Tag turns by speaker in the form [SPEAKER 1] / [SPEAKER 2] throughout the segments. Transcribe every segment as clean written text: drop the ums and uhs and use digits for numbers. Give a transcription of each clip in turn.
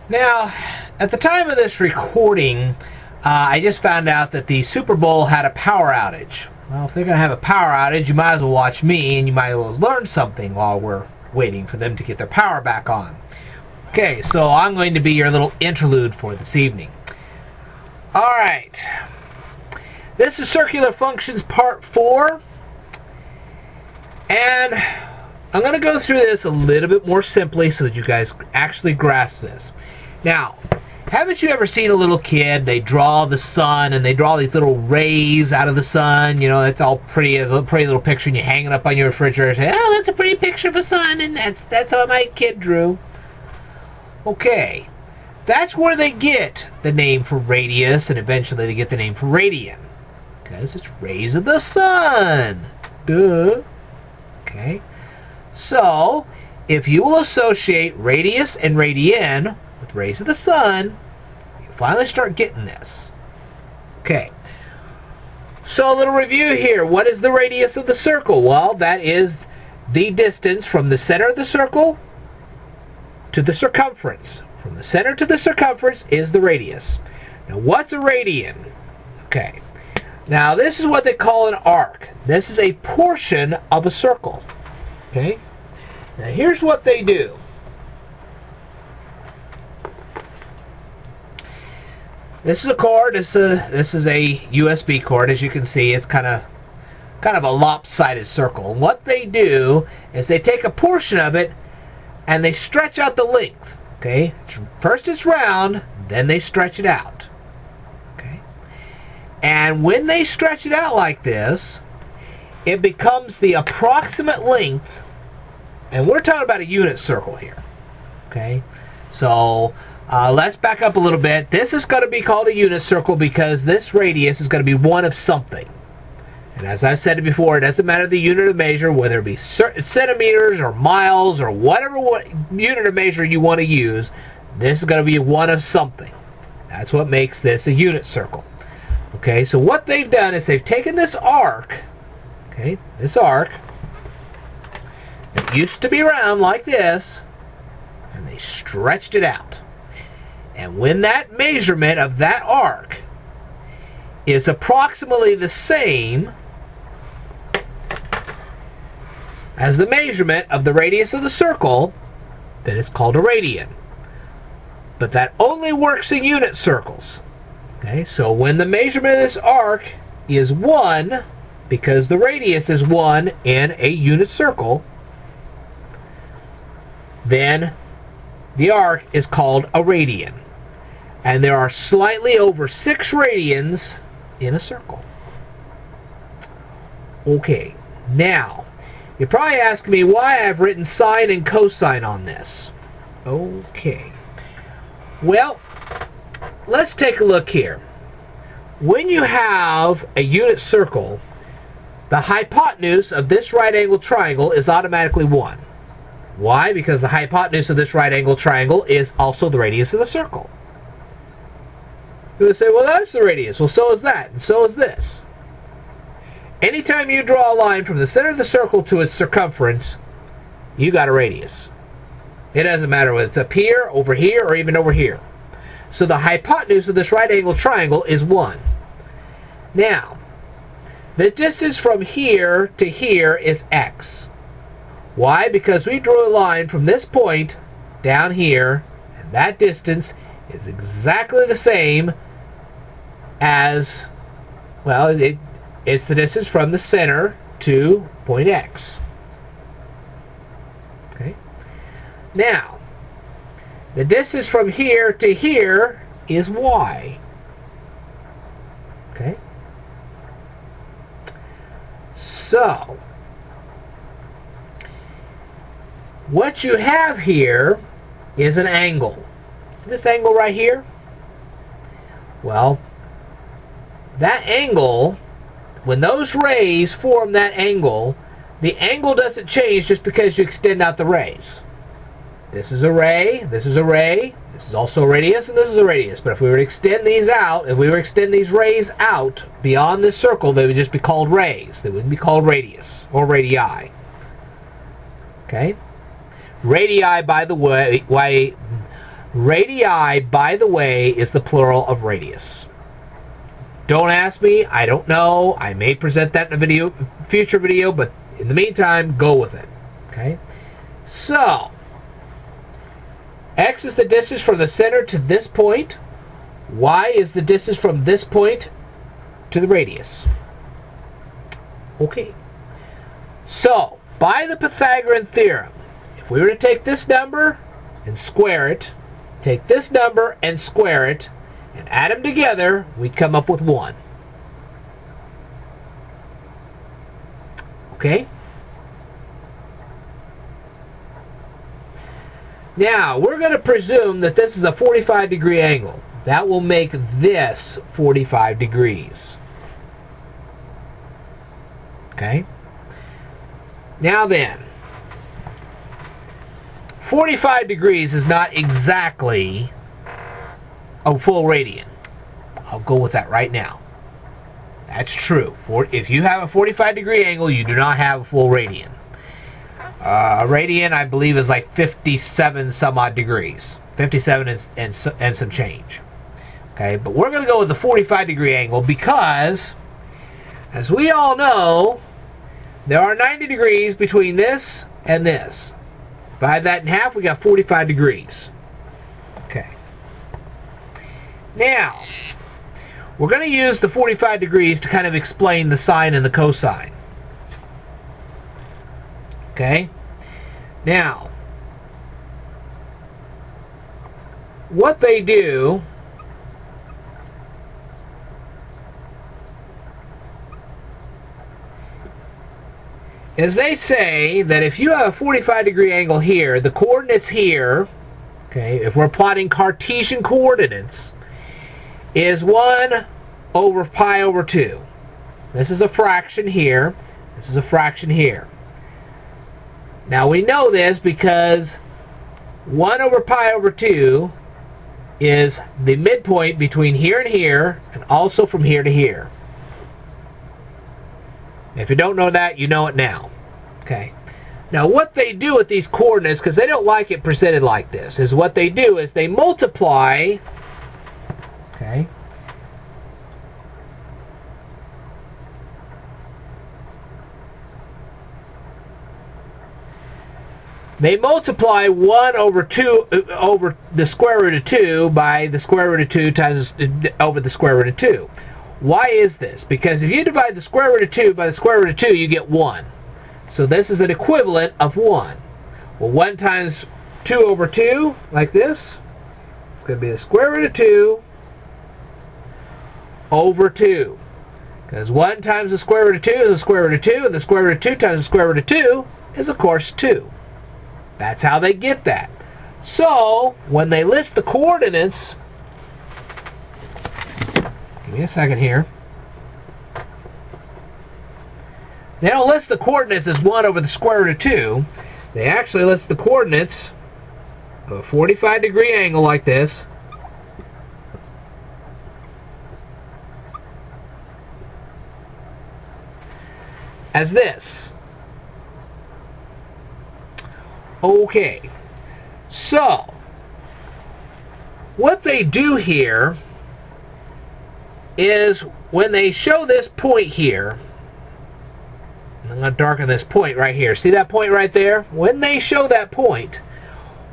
[SPEAKER 1] Now, at the time of this recording, I just found out that the Super Bowl had a power outage. Well, if they're going to have a power outage, you might as well watch me, and you might as well learn something while we're waiting for them to get their power back on. Okay, so I'm going to be your little interlude for this evening. Alright, this is Circular Functions Part 4, and I'm going to go through this a little bit more simply so that you guys actually grasp this. Now, haven't you ever seen a little kid, they draw the sun and they draw these little rays out of the sun, you know, that's all pretty, as a pretty little picture, and you hang it up on your refrigerator and say, oh, that's a pretty picture of a sun, and that's how my kid drew. Okay, that's where they get the name for radius, and eventually they get the name for radian, because it's rays of the sun. Duh. Okay, so if you will associate radius and radian with rays of the sun, you finally start getting this. Okay, so a little review here. What is the radius of the circle? Well, that is the distance from the center of the circle to the circumference. From the center to the circumference is the radius. Now, what's a radian? Okay, now this is what they call an arc. This is a portion of a circle. Okay, now here's what they do. This is a cord. This is a USB cord. As you can see, it's kind of a lopsided circle. And what they do is they take a portion of it and they stretch out the length. Okay, first it's round, then they stretch it out. Okay, and when they stretch it out like this, it becomes the approximate length, and we're talking about a unit circle here. Okay, so let's back up a little bit. This is going to be called a unit circle because this radius is going to be one of something. And as I've said before, it doesn't matter the unit of measure, whether it be centimeters or miles or whatever unit of measure you want to use, this is going to be one of something. That's what makes this a unit circle. Okay, so what they've done is they've taken this arc, okay, this arc, it used to be round like this, and they stretched it out. And when that measurement of that arc is approximately the same as the measurement of the radius of the circle, then it's called a radian. But that only works in unit circles. Okay, so when the measurement of this arc is 1, because the radius is 1 in a unit circle, then the arc is called a radian. And there are slightly over 6 radians in a circle. Okay, now, you're probably asking me why I've written sine and cosine on this. Okay. Well, let's take a look here. When you have a unit circle, the hypotenuse of this right angle triangle is automatically 1. Why? Because the hypotenuse of this right angle triangle is also the radius of the circle. You would say, well, that's the radius. Well, so is that, and so is this. Anytime you draw a line from the center of the circle to its circumference, you got a radius. It doesn't matter whether it's up here, or even over here. So the hypotenuse of this right angle triangle is 1. Now, the distance from here to here is x. Why? Because we drew a line from this point down here, and that distance is exactly the same as, well, it's the distance from the center to point X. Okay. Now, the distance from here to here is Y. Okay. So, what you have here is an angle. See this angle right here? Well, that angle, when those rays form that angle, the angle doesn't change just because you extend out the rays. This is a ray, this is a ray, this is also a radius, and this is a radius. But if we were to extend these out, if we were to extend these rays out beyond this circle, they would just be called rays. They wouldn't be called radius or radii. Okay? Radii, by the way, Radii, by the way, is the plural of radius. Don't ask me. I don't know. I may present that in a future video, but in the meantime, go with it. Okay? So, x is the distance from the center to this point. Y is the distance from this point to the radius. Okay. So, by the Pythagorean Theorem, if we were to take this number and square it, take this number and square it, and add them together, we come up with 1. Okay? Now, we're going to presume that this is a 45-degree angle. That will make this 45 degrees. Okay? Now then, 45 degrees is not exactly a full radian. I'll go with that right now. That's true. If you have a 45-degree angle, you do not have a full radian. A radian, I believe, is like 57 some odd degrees. 57 and some change. Okay, but we're going to go with the 45-degree angle because, as we all know, there are 90 degrees between this and this. Divide that in half, we got 45 degrees. Okay. Now, we're going to use the 45 degrees to kind of explain the sine and the cosine. Okay? Now, what they do is they say that if you have a 45-degree angle here, the coordinates here, okay, if we're plotting Cartesian coordinates, is 1 over pi over 2. This is a fraction here. This is a fraction here. Now we know this because 1 over pi over 2 is the midpoint between here and here, and also from here to here. If you don't know that, you know it now. Okay. Now what they do with these coordinates, because they don't like it presented like this, is what they do is they multiply, okay, they multiply 1 over 2 over the square root of 2 by the square root of 2 times over the square root of 2. Why is this? Because if you divide the square root of 2 by the square root of 2, you get 1. So this is an equivalent of 1. Well, 1 times 2 over 2, like this, it's going to be the square root of 2 over 2. Because 1 times the square root of 2 is the square root of 2, and the square root of 2 times the square root of 2 is, of course, 2. That's how they get that. So, when they list the coordinates, give me a second here. They don't list the coordinates as 1 over the square root of 2. They actually list the coordinates of a 45-degree angle like this. As this. Okay. So, what they do here is when they show this point here, I'm going to darken this point right here. See that point right there? When they show that point,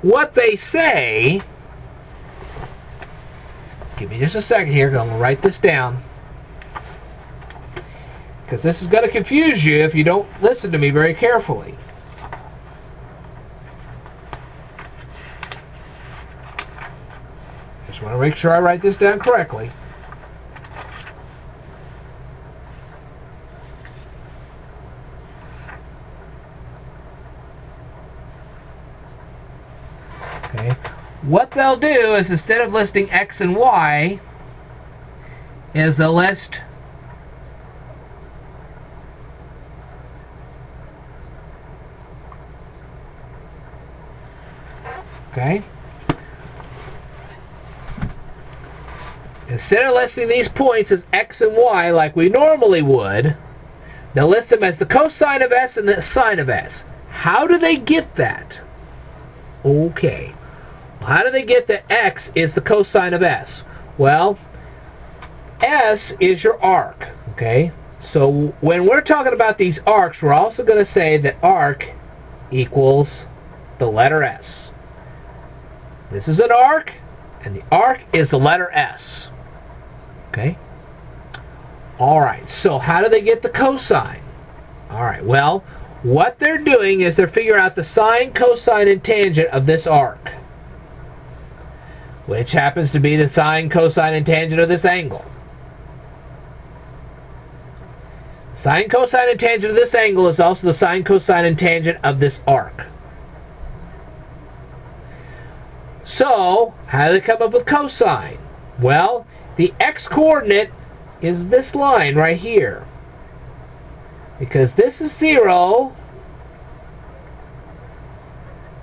[SPEAKER 1] what they say, give me just a second here, because I'm going to write this down, because this is going to confuse you if you don't listen to me very carefully. Just want to make sure I write this down correctly. Okay. What they'll do is, instead of listing x and y, is they'll list okay. Instead of listing these points as x and y like we normally would, they'll list them as the cosine of s and the sine of s. How do they get that? Okay. How do they get that x is the cosine of s? Well, s is your arc, okay? So when we're talking about these arcs, we're also going to say that arc equals the letter s. This is an arc, and the arc is the letter s. Okay? Alright, so how do they get the cosine? Alright, well, what they're doing is they're figuring out the sine, cosine, and tangent of this arc, which happens to be the sine, cosine, and tangent of this angle. Sine, cosine, and tangent of this angle is also the sine, cosine, and tangent of this arc. So, how do they come up with cosine? Well, the x-coordinate is this line right here. Because this is 0,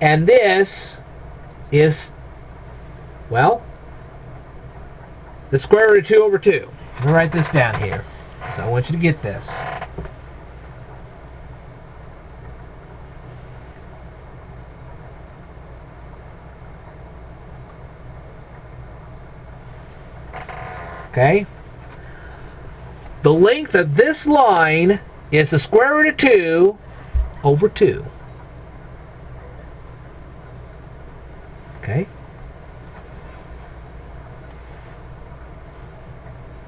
[SPEAKER 1] and this is, well, the square root of 2 over 2. I'm going to write this down here, so I want you to get this. Okay? The length of this line is the square root of 2 over 2. Okay?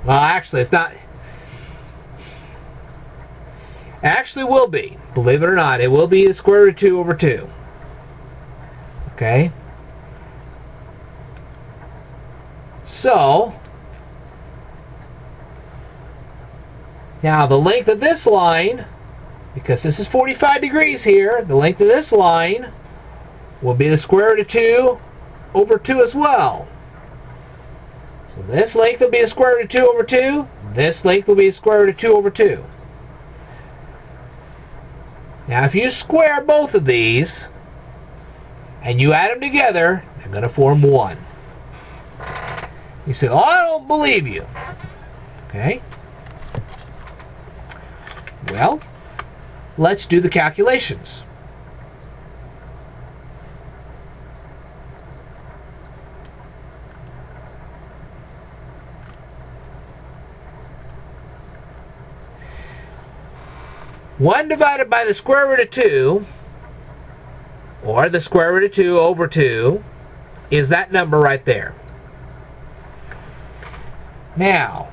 [SPEAKER 1] Well, actually, it's not. Actually will be. Believe it or not, it will be the square root of 2 over 2. Okay? So, now the length of this line, because this is 45 degrees here, the length of this line will be the square root of 2 over 2 as well. So this length will be the square root of 2 over 2. This length will be the square root of 2 over 2. Now if you square both of these and you add them together, they're going to form 1. You say, oh, I don't believe you. Okay? Well, let's do the calculations. One divided by the square root of 2, or the square root of 2 over 2, is that number right there. Now,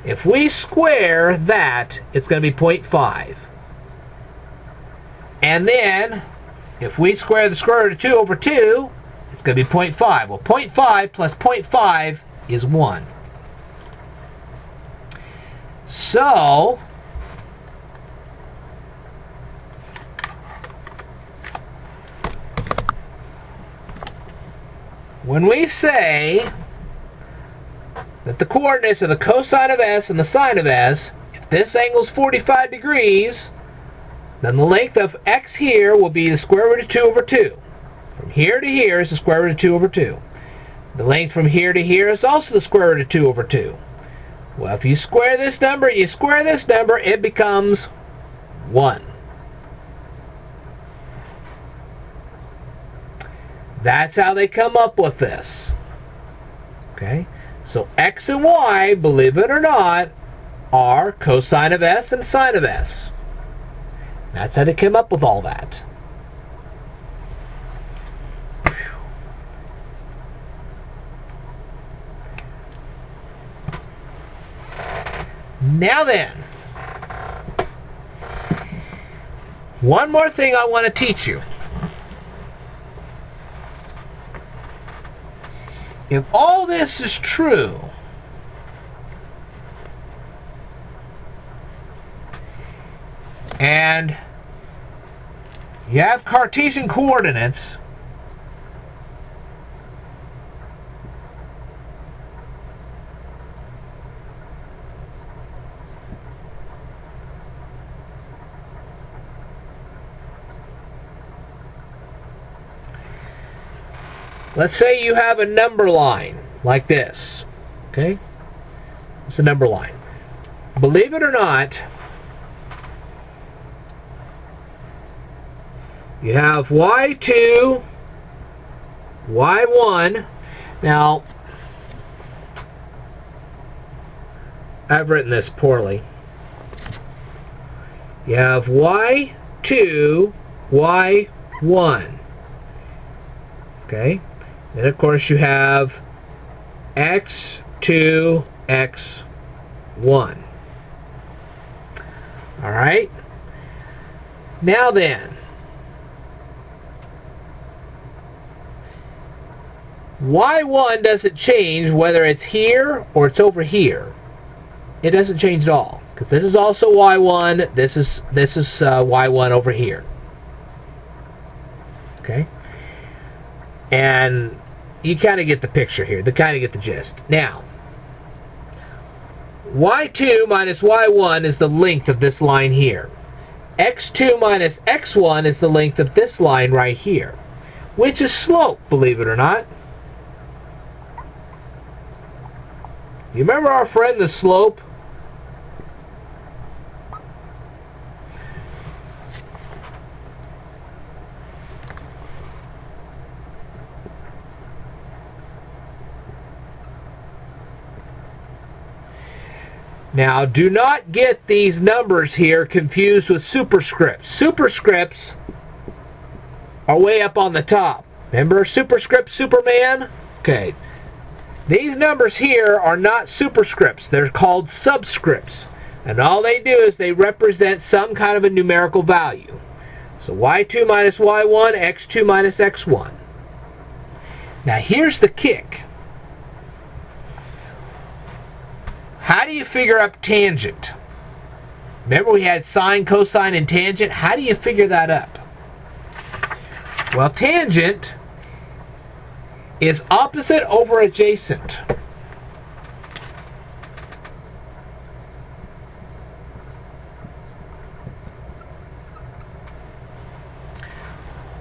[SPEAKER 1] if we square that, it's going to be 0.5. And then, if we square the square root of 2 over 2, it's going to be 0.5. Well, 0.5 plus 0.5 is 1. So, when we say that the coordinates are the cosine of s and the sine of s, if this angle is 45 degrees, then the length of x here will be the square root of 2 over 2. From here to here is the square root of 2 over 2. The length from here to here is also the square root of 2 over 2. Well, if you square this number and you square this number, it becomes 1. That's how they come up with this. Okay? So x and y, believe it or not, are cosine of s and sine of s. That's how they came up with all that. Now then, one more thing I want to teach you. If all this is true, and you have Cartesian coordinates, Let's say you have a number line like this. Okay? It's a number line. Believe it or not, you have y2, y1. Now, I've written this poorly. You have y2, y1. Okay? Then, of course, you have x2, x1. Alright? Now then, y1 doesn't change whether it's here or it's over here. It doesn't change at all, because this is also y1, this is y1 over here. Okay? And you kind of get the picture here, you kind of get the gist. Now, y2 minus y1 is the length of this line here. x2 minus x1 is the length of this line right here, which is slope, believe it or not. You remember our friend the slope? Now, do not get these numbers here confused with superscripts. Superscripts are way up on the top. Remember superscript Superman? Okay. These numbers here are not superscripts. They're called subscripts. And all they do is they represent some kind of a numerical value. So y2 minus y1, x2 minus x1. Now here's the kick. How do you figure up tangent? Remember we had sine, cosine, and tangent? How do you figure that up? Well, tangent is opposite over adjacent.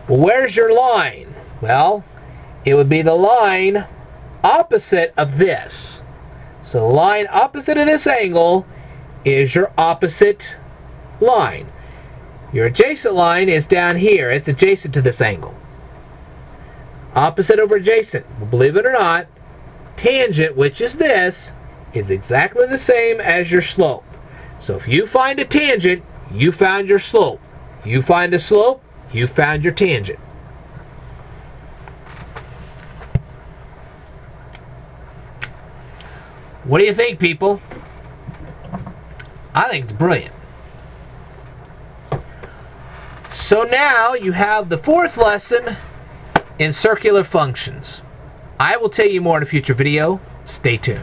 [SPEAKER 1] Well, where's your line? Well, it would be the line opposite of this. So the line opposite of this angle is your opposite line. Your adjacent line is down here. It's adjacent to this angle. Opposite over adjacent. Well, believe it or not, tangent, which is this, is exactly the same as your slope. So if you find a tangent, you found your slope. You find a slope, you found your tangent. What do you think, people? I think it's brilliant. So now you have the fourth lesson in circular functions. I will tell you more in a future video. Stay tuned.